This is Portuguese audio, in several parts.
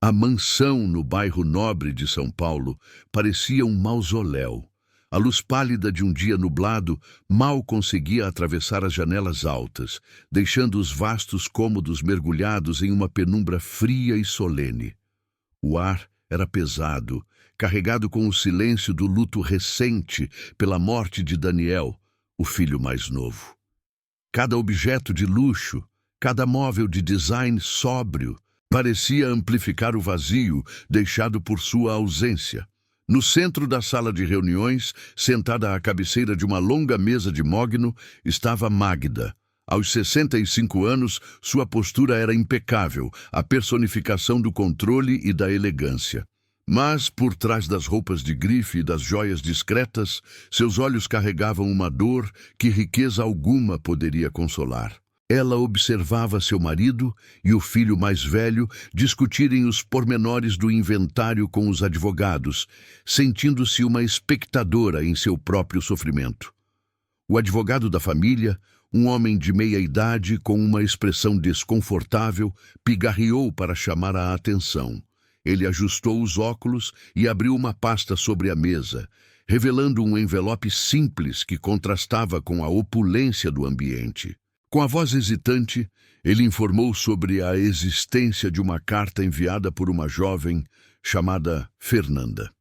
A mansão no bairro nobre de São Paulo parecia um mausoléu. A luz pálida de um dia nublado mal conseguia atravessar as janelas altas, deixando os vastos cômodos mergulhados em uma penumbra fria e solene. O ar era pesado, carregado com o silêncio do luto recente pela morte de Daniel, o filho mais novo. Cada objeto de luxo, cada móvel de design sóbrio, parecia amplificar o vazio deixado por sua ausência. No centro da sala de reuniões, sentada à cabeceira de uma longa mesa de mogno, estava Magda. Aos 65 anos, sua postura era impecável, a personificação do controle e da elegância. Mas, por trás das roupas de grife e das joias discretas, seus olhos carregavam uma dor que riqueza alguma poderia consolar. Ela observava seu marido e o filho mais velho discutirem os pormenores do inventário com os advogados, sentindo-se uma espectadora em seu próprio sofrimento. O advogado da família, um homem de meia-idade com uma expressão desconfortável, pigarreou para chamar a atenção. Ele ajustou os óculos e abriu uma pasta sobre a mesa, revelando um envelope simples que contrastava com a opulência do ambiente. Com a voz hesitante, ele informou sobre a existência de uma carta enviada por uma jovem chamada Fernanda.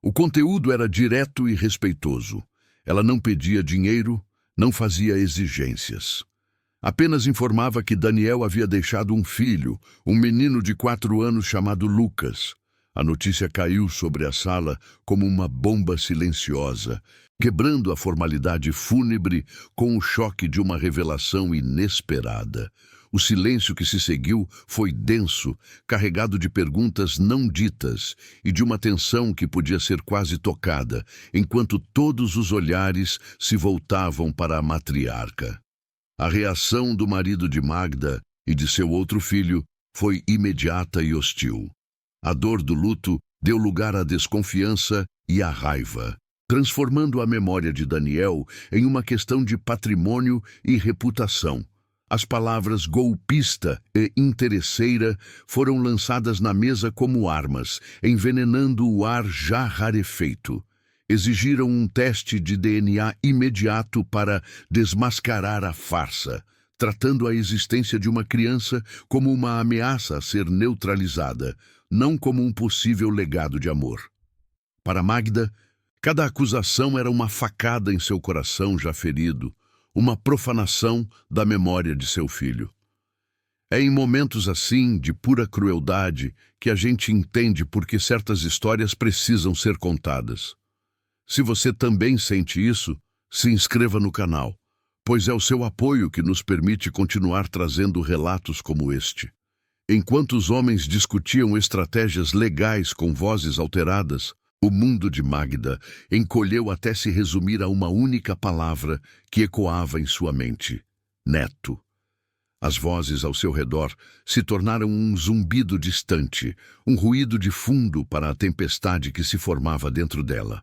O conteúdo era direto e respeitoso. Ela não pedia dinheiro, não fazia exigências. Apenas informava que Daniel havia deixado um filho, um menino de 4 anos chamado Lucas. A notícia caiu sobre a sala como uma bomba silenciosa, quebrando a formalidade fúnebre com o choque de uma revelação inesperada. O silêncio que se seguiu foi denso, carregado de perguntas não ditas e de uma tensão que podia ser quase tocada, enquanto todos os olhares se voltavam para a matriarca. A reação do marido de Magda e de seu outro filho foi imediata e hostil. A dor do luto deu lugar à desconfiança e à raiva, transformando a memória de Daniel em uma questão de patrimônio e reputação. As palavras golpista e interesseira foram lançadas na mesa como armas, envenenando o ar já rarefeito. Exigiram um teste de DNA imediato para desmascarar a farsa, tratando a existência de uma criança como uma ameaça a ser neutralizada, não como um possível legado de amor. Para Magda, cada acusação era uma facada em seu coração já ferido, uma profanação da memória de seu filho. É em momentos assim, de pura crueldade, que a gente entende por que certas histórias precisam ser contadas. Se você também sente isso, se inscreva no canal, pois é o seu apoio que nos permite continuar trazendo relatos como este. Enquanto os homens discutiam estratégias legais com vozes alteradas, o mundo de Magda encolheu até se resumir a uma única palavra que ecoava em sua mente: neto. As vozes ao seu redor se tornaram um zumbido distante, um ruído de fundo para a tempestade que se formava dentro dela.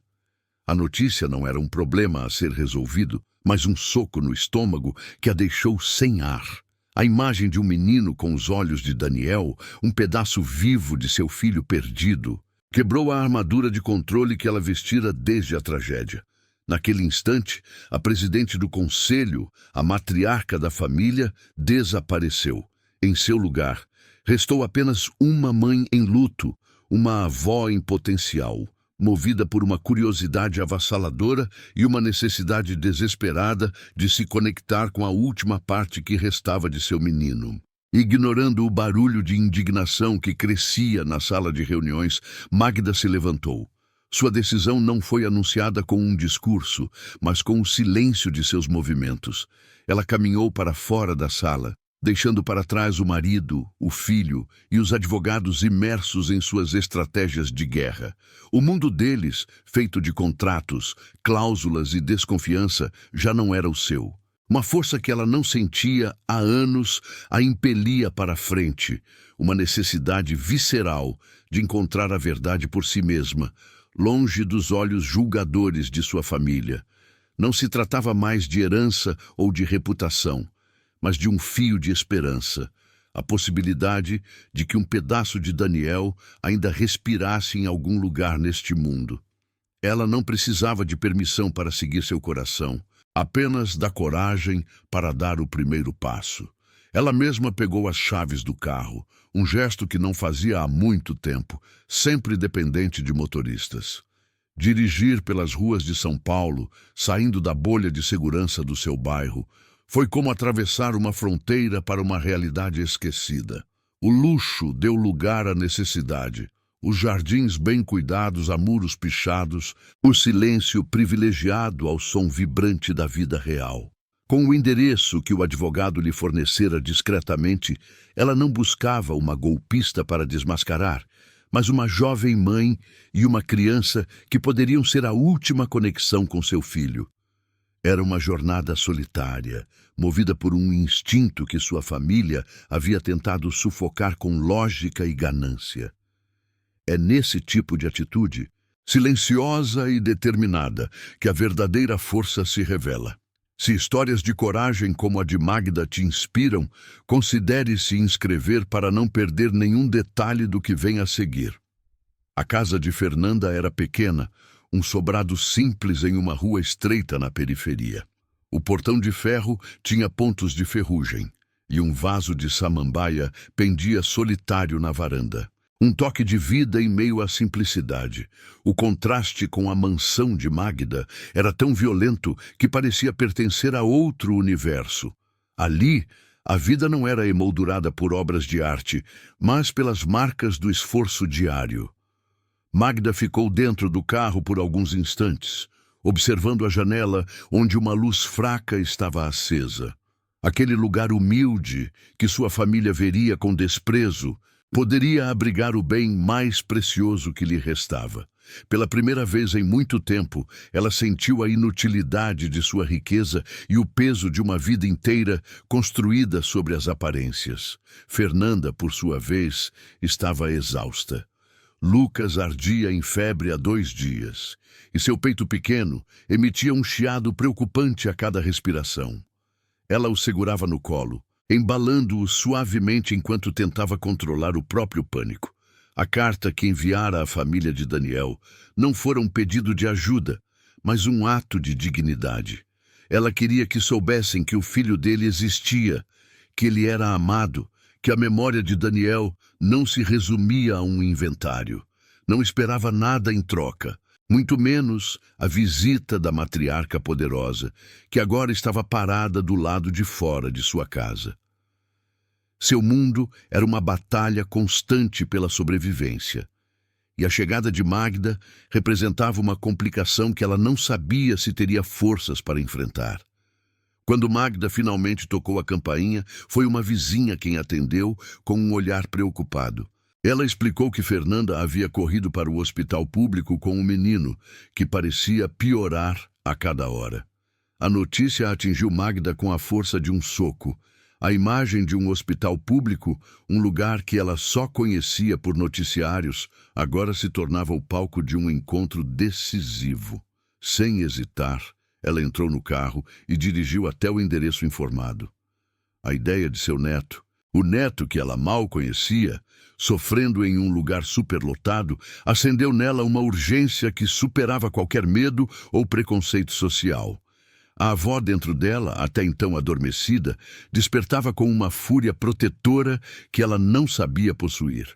A notícia não era um problema a ser resolvido, mas um soco no estômago que a deixou sem ar. A imagem de um menino com os olhos de Daniel, um pedaço vivo de seu filho perdido, quebrou a armadura de controle que ela vestira desde a tragédia. Naquele instante, a presidente do conselho, a matriarca da família, desapareceu. Em seu lugar, restou apenas uma mãe em luto, uma avó em potencial, movida por uma curiosidade avassaladora e uma necessidade desesperada de se conectar com a última parte que restava de seu menino. Ignorando o barulho de indignação que crescia na sala de reuniões, Magda se levantou. Sua decisão não foi anunciada com um discurso, mas com o silêncio de seus movimentos. Ela caminhou para fora da sala, deixando para trás o marido, o filho e os advogados imersos em suas estratégias de guerra. O mundo deles, feito de contratos, cláusulas e desconfiança, já não era o seu. Uma força que ela não sentia há anos a impelia para a frente, uma necessidade visceral de encontrar a verdade por si mesma, longe dos olhos julgadores de sua família. Não se tratava mais de herança ou de reputação, mas de um fio de esperança. a possibilidade de que um pedaço de Daniel ainda respirasse em algum lugar neste mundo. Ela não precisava de permissão para seguir seu coração, apenas da coragem para dar o primeiro passo. Ela mesma pegou as chaves do carro, um gesto que não fazia há muito tempo, sempre dependente de motoristas. Dirigir pelas ruas de São Paulo, saindo da bolha de segurança do seu bairro, foi como atravessar uma fronteira para uma realidade esquecida. O luxo deu lugar à necessidade. Os jardins bem cuidados a muros pichados, o silêncio privilegiado ao som vibrante da vida real. Com o endereço que o advogado lhe fornecera discretamente, ela não buscava uma golpista para desmascarar, mas uma jovem mãe e uma criança que poderiam ser a última conexão com seu filho. Era uma jornada solitária, movida por um instinto que sua família havia tentado sufocar com lógica e ganância. É nesse tipo de atitude, silenciosa e determinada, que a verdadeira força se revela. Se histórias de coragem como a de Magda te inspiram, considere se inscrever para não perder nenhum detalhe do que vem a seguir. A casa de Fernanda era pequena, um sobrado simples em uma rua estreita na periferia. O portão de ferro tinha pontos de ferrugem, e um vaso de samambaia pendia solitário na varanda. Um toque de vida em meio à simplicidade. O contraste com a mansão de Magda era tão violento que parecia pertencer a outro universo. Ali, a vida não era emoldurada por obras de arte, mas pelas marcas do esforço diário. Magda ficou dentro do carro por alguns instantes, observando a janela onde uma luz fraca estava acesa. Aquele lugar humilde que sua família veria com desprezo poderia abrigar o bem mais precioso que lhe restava. Pela primeira vez em muito tempo, ela sentiu a inutilidade de sua riqueza e o peso de uma vida inteira construída sobre as aparências. Fernanda, por sua vez, estava exausta. Lucas ardia em febre há 2 dias, e seu peito pequeno emitia um chiado preocupante a cada respiração. Ela o segurava no colo, embalando-o suavemente enquanto tentava controlar o próprio pânico. A carta que enviara à família de Daniel não fora um pedido de ajuda, mas um ato de dignidade. Ela queria que soubessem que o filho dele existia, que ele era amado, que a memória de Daniel não se resumia a um inventário. Não esperava nada em troca, muito menos a visita da matriarca poderosa, que agora estava parada do lado de fora de sua casa. Seu mundo era uma batalha constante pela sobrevivência, e a chegada de Magda representava uma complicação que ela não sabia se teria forças para enfrentar. Quando Magda finalmente tocou a campainha, foi uma vizinha quem atendeu com um olhar preocupado. Ela explicou que Fernanda havia corrido para o hospital público com um menino, que parecia piorar a cada hora. A notícia atingiu Magda com a força de um soco. A imagem de um hospital público, um lugar que ela só conhecia por noticiários, agora se tornava o palco de um encontro decisivo. Sem hesitar, ela entrou no carro e dirigiu até o endereço informado. A ideia de seu neto, o neto que ela mal conhecia, sofrendo em um lugar superlotado, acendeu nela uma urgência que superava qualquer medo ou preconceito social. A avó dentro dela, até então adormecida, despertava com uma fúria protetora que ela não sabia possuir.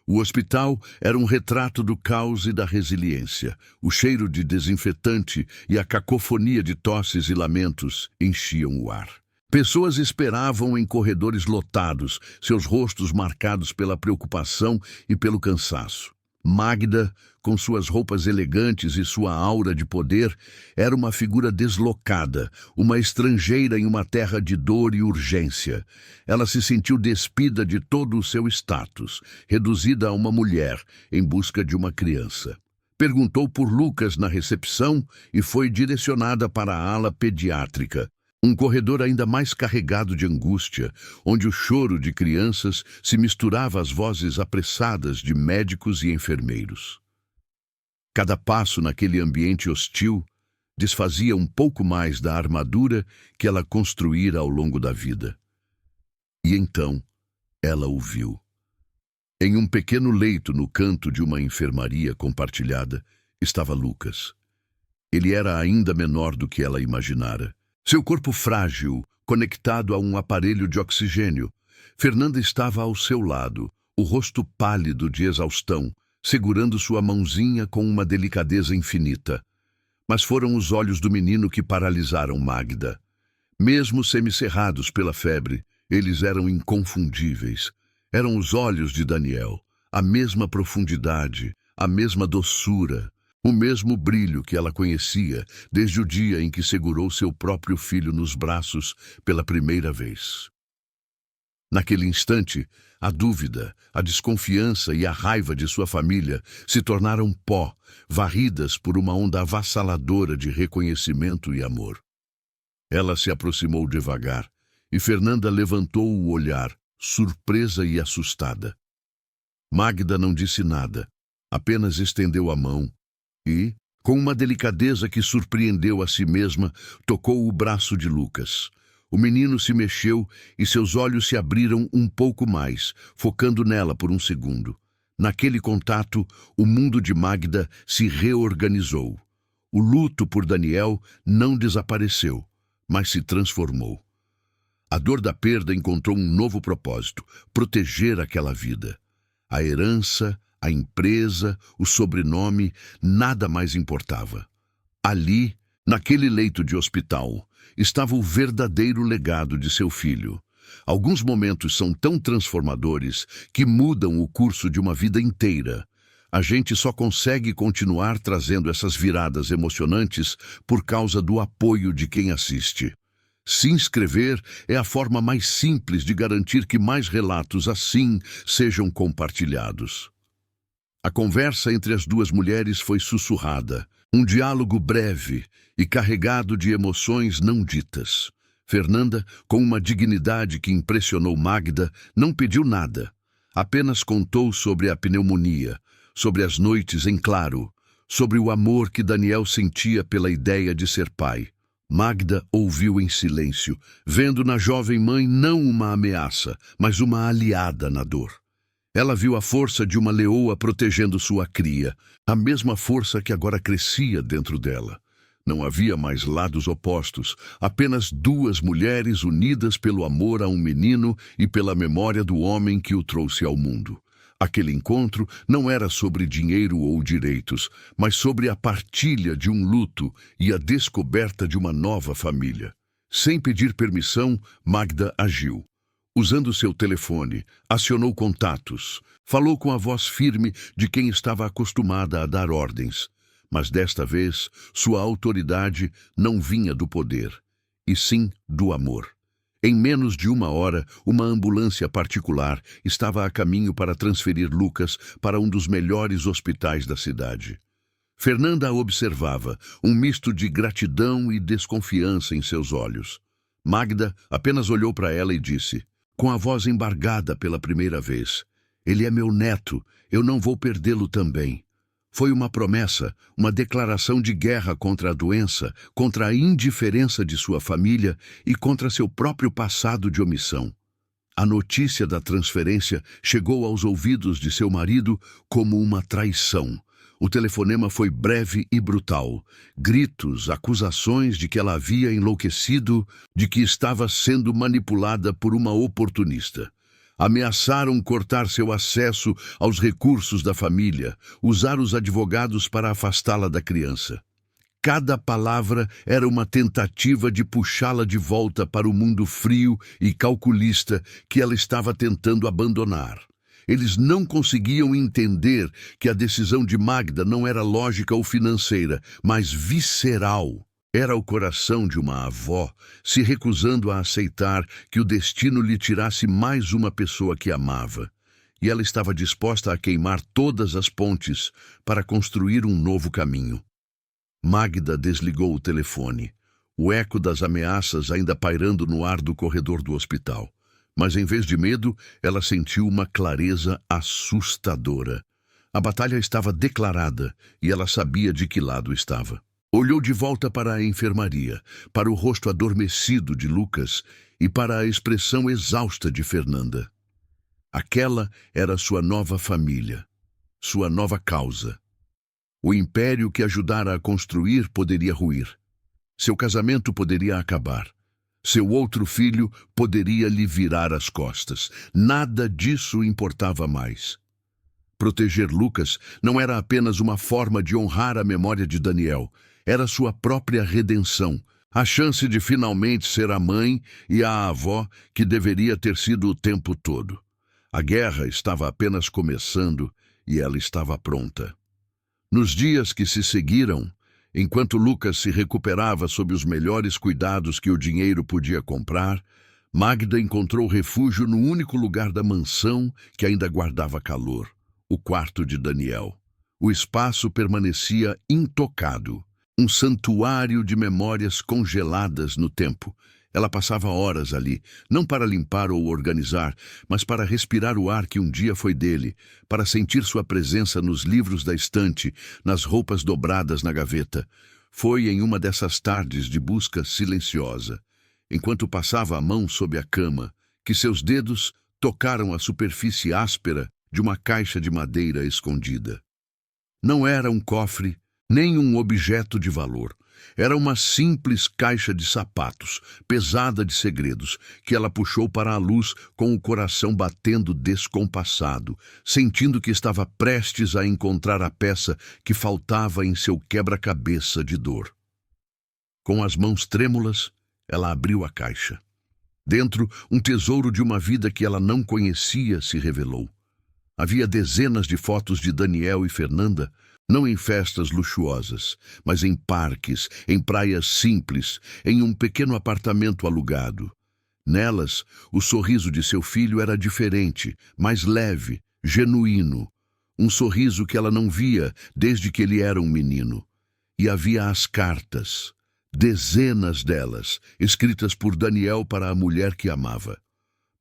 O hospital era um retrato do caos e da resiliência. O cheiro de desinfetante e a cacofonia de tosses e lamentos enchiam o ar. Pessoas esperavam em corredores lotados, seus rostos marcados pela preocupação e pelo cansaço. Magda, com suas roupas elegantes e sua aura de poder, era uma figura deslocada, uma estrangeira em uma terra de dor e urgência. Ela se sentiu despida de todo o seu status, reduzida a uma mulher em busca de uma criança. Perguntou por Lucas na recepção e foi direcionada para a ala pediátrica. Um corredor ainda mais carregado de angústia, onde o choro de crianças se misturava às vozes apressadas de médicos e enfermeiros. Cada passo naquele ambiente hostil desfazia um pouco mais da armadura que ela construíra ao longo da vida. E então, Ela o viu. Em um pequeno leito no canto de uma enfermaria compartilhada estava Lucas. Ele era ainda menor do que ela imaginara. Seu corpo frágil, conectado a um aparelho de oxigênio. Fernanda estava ao seu lado, o rosto pálido de exaustão, segurando sua mãozinha com uma delicadeza infinita. Mas foram os olhos do menino que paralisaram Magda. Mesmo semicerrados pela febre, eles eram inconfundíveis. Eram os olhos de Daniel, a mesma profundidade, a mesma doçura, o mesmo brilho que ela conhecia desde o dia em que segurou seu próprio filho nos braços pela primeira vez. Naquele instante, a dúvida, a desconfiança e a raiva de sua família se tornaram pó, varridas por uma onda avassaladora de reconhecimento e amor. Ela se aproximou devagar e Fernanda levantou o olhar, surpresa e assustada. Magda não disse nada, apenas estendeu a mão e, com uma delicadeza que surpreendeu a si mesma, tocou o braço de Lucas. O menino se mexeu e seus olhos se abriram um pouco mais, focando nela por um segundo. Naquele contato, o mundo de Magda se reorganizou. O luto por Daniel não desapareceu, mas se transformou. A dor da perda encontrou um novo propósito: proteger aquela vida. A herança, a empresa, o sobrenome, nada mais importava. Ali, naquele leito de hospital, estava o verdadeiro legado de seu filho. Alguns momentos são tão transformadores que mudam o curso de uma vida inteira. A gente só consegue continuar trazendo essas viradas emocionantes por causa do apoio de quem assiste. Se inscrever é a forma mais simples de garantir que mais relatos assim sejam compartilhados. A conversa entre as duas mulheres foi sussurrada, um diálogo breve e carregado de emoções não ditas. Fernanda, com uma dignidade que impressionou Magda, não pediu nada. Apenas contou sobre a pneumonia, sobre as noites em claro, sobre o amor que Daniel sentia pela ideia de ser pai. Magda ouviu em silêncio, vendo na jovem mãe não uma ameaça, mas uma aliada na dor. Ela viu a força de uma leoa protegendo sua cria, a mesma força que agora crescia dentro dela. Não havia mais lados opostos, apenas duas mulheres unidas pelo amor a um menino e pela memória do homem que o trouxe ao mundo. Aquele encontro não era sobre dinheiro ou direitos, mas sobre a partilha de um luto e a descoberta de uma nova família. Sem pedir permissão, Magda agiu. Usando seu telefone, acionou contatos, falou com a voz firme de quem estava acostumada a dar ordens. Mas desta vez, sua autoridade não vinha do poder, e sim do amor. Em menos de uma hora, uma ambulância particular estava a caminho para transferir Lucas para um dos melhores hospitais da cidade. Fernanda a observava, um misto de gratidão e desconfiança em seus olhos. Magda apenas olhou para ela e disse, com a voz embargada pela primeira vez, "Ele é meu neto, eu não vou perdê-lo também." Foi uma promessa, uma declaração de guerra contra a doença, contra a indiferença de sua família e contra seu próprio passado de omissão. A notícia da transferência chegou aos ouvidos de seu marido como uma traição. O telefonema foi breve e brutal. Gritos, acusações de que ela havia enlouquecido, de que estava sendo manipulada por uma oportunista. Ameaçaram cortar seu acesso aos recursos da família, usar os advogados para afastá-la da criança. Cada palavra era uma tentativa de puxá-la de volta para o mundo frio e calculista que ela estava tentando abandonar. Eles não conseguiam entender que a decisão de Magda não era lógica ou financeira, mas visceral. Era o coração de uma avó se recusando a aceitar que o destino lhe tirasse mais uma pessoa que amava. E ela estava disposta a queimar todas as pontes para construir um novo caminho. Magda desligou o telefone, o eco das ameaças ainda pairando no ar do corredor do hospital. Mas em vez de medo, ela sentiu uma clareza assustadora. A batalha estava declarada e ela sabia de que lado estava. Olhou de volta para a enfermaria, para o rosto adormecido de Lucas e para a expressão exausta de Fernanda. Aquela era sua nova família, sua nova causa. O império que ajudara a construir poderia ruir. Seu casamento poderia acabar. Seu outro filho poderia lhe virar as costas. Nada disso importava mais. Proteger Lucas não era apenas uma forma de honrar a memória de Daniel, era sua própria redenção, a chance de finalmente ser a mãe e a avó que deveria ter sido o tempo todo. A guerra estava apenas começando e ela estava pronta. Nos dias que se seguiram, enquanto Lucas se recuperava sob os melhores cuidados que o dinheiro podia comprar, Magda encontrou refúgio no único lugar da mansão que ainda guardava calor. O quarto de Daniel. O espaço permanecia intocado, um santuário de memórias congeladas no tempo. Ela passava horas ali, não para limpar ou organizar, mas para respirar o ar que um dia foi dele, para sentir sua presença nos livros da estante, nas roupas dobradas na gaveta. Foi em uma dessas tardes de busca silenciosa, enquanto passava a mão sob a cama, que seus dedos tocaram a superfície áspera de uma caixa de madeira escondida. Não era um cofre, nem um objeto de valor. Era uma simples caixa de sapatos, pesada de segredos, que ela puxou para a luz com o coração batendo descompassado, sentindo que estava prestes a encontrar a peça que faltava em seu quebra-cabeça de dor. Com as mãos trêmulas, ela abriu a caixa. Dentro, um tesouro de uma vida que ela não conhecia se revelou. Havia dezenas de fotos de Daniel e Fernanda, não em festas luxuosas, mas em parques, em praias simples, em um pequeno apartamento alugado. Nelas, o sorriso de seu filho era diferente, mais leve, genuíno. Um sorriso que ela não via desde que ele era um menino. E havia as cartas, dezenas delas, escritas por Daniel para a mulher que amava.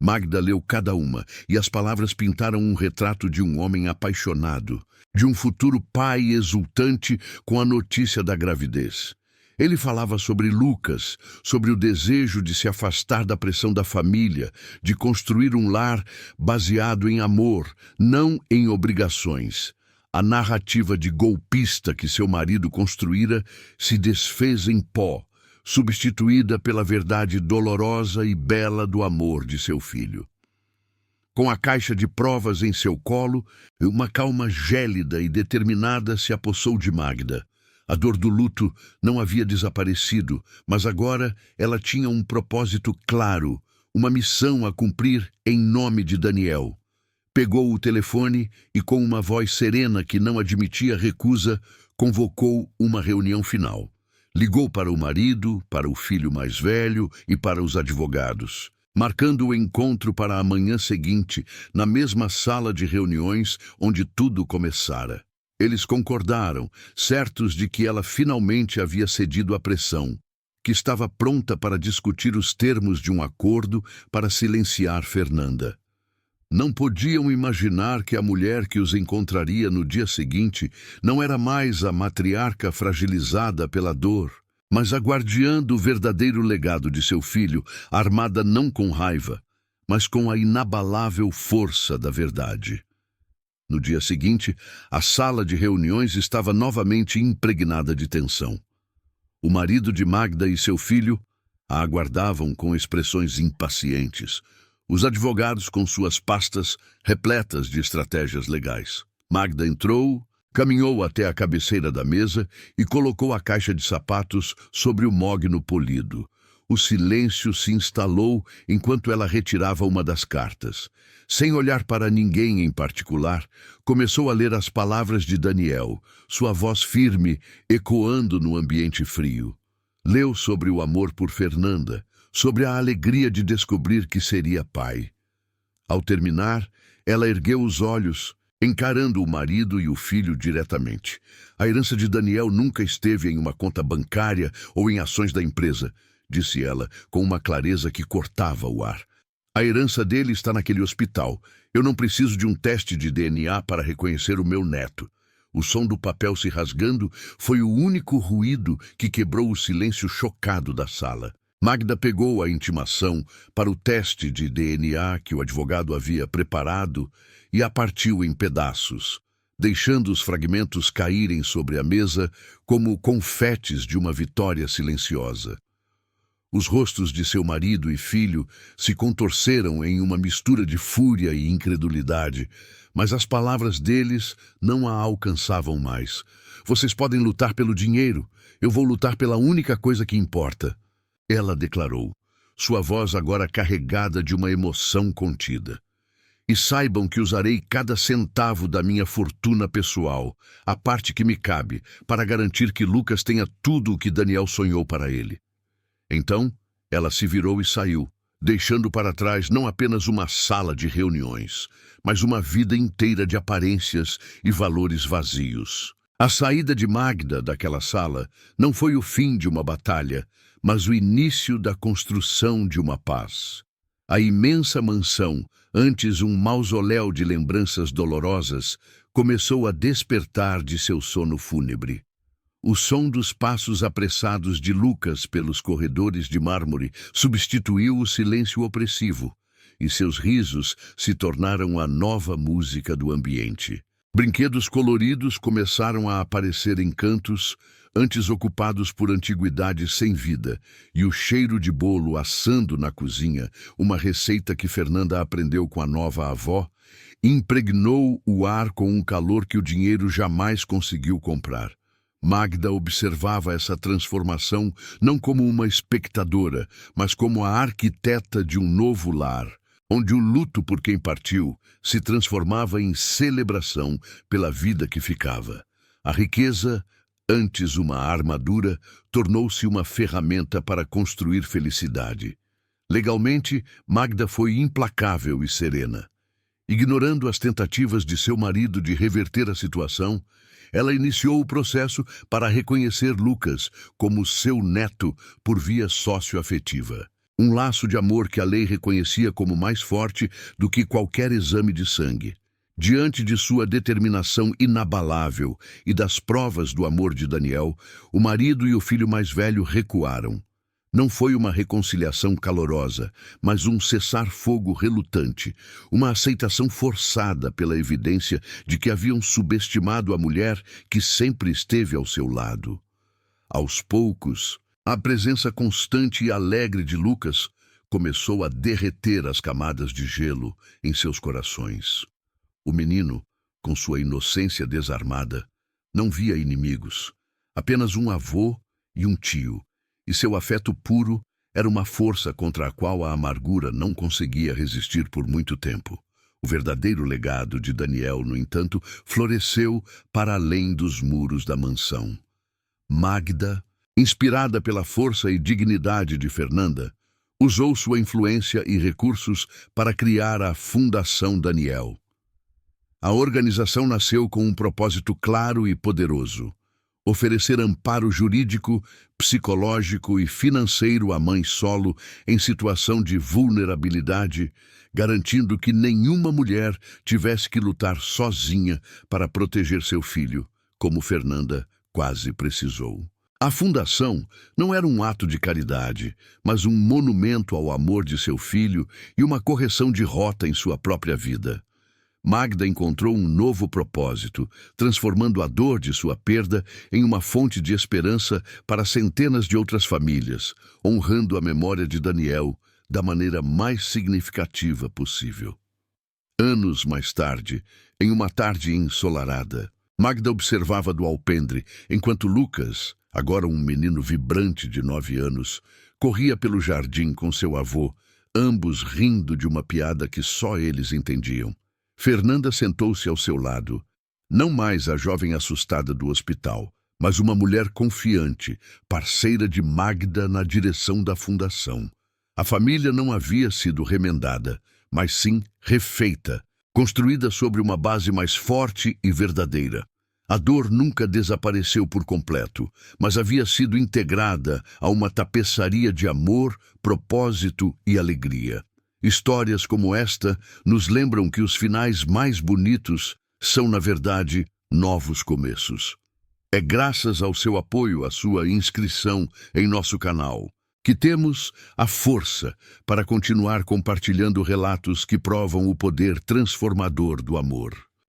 Magda leu cada uma, e as palavras pintaram um retrato de um homem apaixonado, de um futuro pai exultante com a notícia da gravidez. Ele falava sobre Lucas, sobre o desejo de se afastar da pressão da família, de construir um lar baseado em amor, não em obrigações. A narrativa de golpista que seu marido construíra se desfez em pó, substituída pela verdade dolorosa e bela do amor de seu filho. Com a caixa de provas em seu colo, uma calma gélida e determinada se apossou de Magda. A dor do luto não havia desaparecido, mas agora ela tinha um propósito claro, uma missão a cumprir em nome de Daniel. Pegou o telefone e, com uma voz serena que não admitia recusa, convocou uma reunião final. Ligou para o marido, para o filho mais velho e para os advogados, marcando o encontro para a manhã seguinte, na mesma sala de reuniões onde tudo começara. Eles concordaram, certos de que ela finalmente havia cedido à pressão, que estava pronta para discutir os termos de um acordo para silenciar Fernanda. Não podiam imaginar que a mulher que os encontraria no dia seguinte não era mais a matriarca fragilizada pela dor, mas a guardiã do verdadeiro legado de seu filho, armada não com raiva, mas com a inabalável força da verdade. No dia seguinte, a sala de reuniões estava novamente impregnada de tensão. O marido de Magda e seu filho a aguardavam com expressões impacientes, os advogados com suas pastas repletas de estratégias legais. Magda entrou, caminhou até a cabeceira da mesa e colocou a caixa de sapatos sobre o mogno polido. O silêncio se instalou enquanto ela retirava uma das cartas. Sem olhar para ninguém em particular, começou a ler as palavras de Daniel, sua voz firme ecoando no ambiente frio. Leu sobre o amor por Fernanda, sobre a alegria de descobrir que seria pai. Ao terminar, ela ergueu os olhos, encarando o marido e o filho diretamente. A herança de Daniel nunca esteve em uma conta bancária ou em ações da empresa, disse ela, com uma clareza que cortava o ar. A herança dele está naquele hospital. Eu não preciso de um teste de DNA para reconhecer o meu neto. O som do papel se rasgando foi o único ruído que quebrou o silêncio chocado da sala. Magda pegou a intimação para o teste de DNA que o advogado havia preparado e a partiu em pedaços, deixando os fragmentos caírem sobre a mesa como confetes de uma vitória silenciosa. Os rostos de seu marido e filho se contorceram em uma mistura de fúria e incredulidade, mas as palavras deles não a alcançavam mais. Vocês podem lutar pelo dinheiro, eu vou lutar pela única coisa que importa. Ela declarou, sua voz agora carregada de uma emoção contida. E saibam que usarei cada centavo da minha fortuna pessoal, a parte que me cabe, para garantir que Lucas tenha tudo o que Daniel sonhou para ele. Então, ela se virou e saiu, deixando para trás não apenas uma sala de reuniões, mas uma vida inteira de aparências e valores vazios. A saída de Magda daquela sala não foi o fim de uma batalha, mas o início da construção de uma paz. A imensa mansão, antes um mausoléu de lembranças dolorosas, começou a despertar de seu sono fúnebre. O som dos passos apressados de Lucas pelos corredores de mármore substituiu o silêncio opressivo, e seus risos se tornaram a nova música do ambiente. Brinquedos coloridos começaram a aparecer em cantos, antes ocupados por antiguidades sem vida, e o cheiro de bolo assando na cozinha, uma receita que Fernanda aprendeu com a nova avó, impregnou o ar com um calor que o dinheiro jamais conseguiu comprar. Magda observava essa transformação não como uma espectadora, mas como a arquiteta de um novo lar, onde o luto por quem partiu se transformava em celebração pela vida que ficava. A riqueza, antes uma armadura, tornou-se uma ferramenta para construir felicidade. Legalmente, Magda foi implacável e serena. Ignorando as tentativas de seu marido de reverter a situação, ela iniciou o processo para reconhecer Lucas como seu neto por via socioafetiva. Um laço de amor que a lei reconhecia como mais forte do que qualquer exame de sangue. Diante de sua determinação inabalável e das provas do amor de Daniel, o marido e o filho mais velho recuaram. Não foi uma reconciliação calorosa, mas um cessar-fogo relutante, uma aceitação forçada pela evidência de que haviam subestimado a mulher que sempre esteve ao seu lado. Aos poucos, a presença constante e alegre de Lucas começou a derreter as camadas de gelo em seus corações. O menino, com sua inocência desarmada, não via inimigos, apenas um avô e um tio, e seu afeto puro era uma força contra a qual a amargura não conseguia resistir por muito tempo. O verdadeiro legado de Daniel, no entanto, floresceu para além dos muros da mansão. Magda, inspirada pela força e dignidade de Fernanda, usou sua influência e recursos para criar a Fundação Daniel. A organização nasceu com um propósito claro e poderoso: oferecer amparo jurídico, psicológico e financeiro à mãe solo em situação de vulnerabilidade, garantindo que nenhuma mulher tivesse que lutar sozinha para proteger seu filho, como Fernanda quase precisou. A fundação não era um ato de caridade, mas um monumento ao amor de seu filho e uma correção de rota em sua própria vida. Magda encontrou um novo propósito, transformando a dor de sua perda em uma fonte de esperança para centenas de outras famílias, honrando a memória de Daniel da maneira mais significativa possível. Anos mais tarde, em uma tarde ensolarada, Magda observava do alpendre, enquanto Lucas, agora um menino vibrante de 9 anos, corria pelo jardim com seu avô, ambos rindo de uma piada que só eles entendiam. Fernanda sentou-se ao seu lado, não mais a jovem assustada do hospital, mas uma mulher confiante, parceira de Magda na direção da fundação. A família não havia sido remendada, mas sim refeita, construída sobre uma base mais forte e verdadeira. A dor nunca desapareceu por completo, mas havia sido integrada a uma tapeçaria de amor, propósito e alegria. Histórias como esta nos lembram que os finais mais bonitos são, na verdade, novos começos. É graças ao seu apoio à sua inscrição em nosso canal. Que temos a força para continuar compartilhando relatos que provam o poder transformador do amor.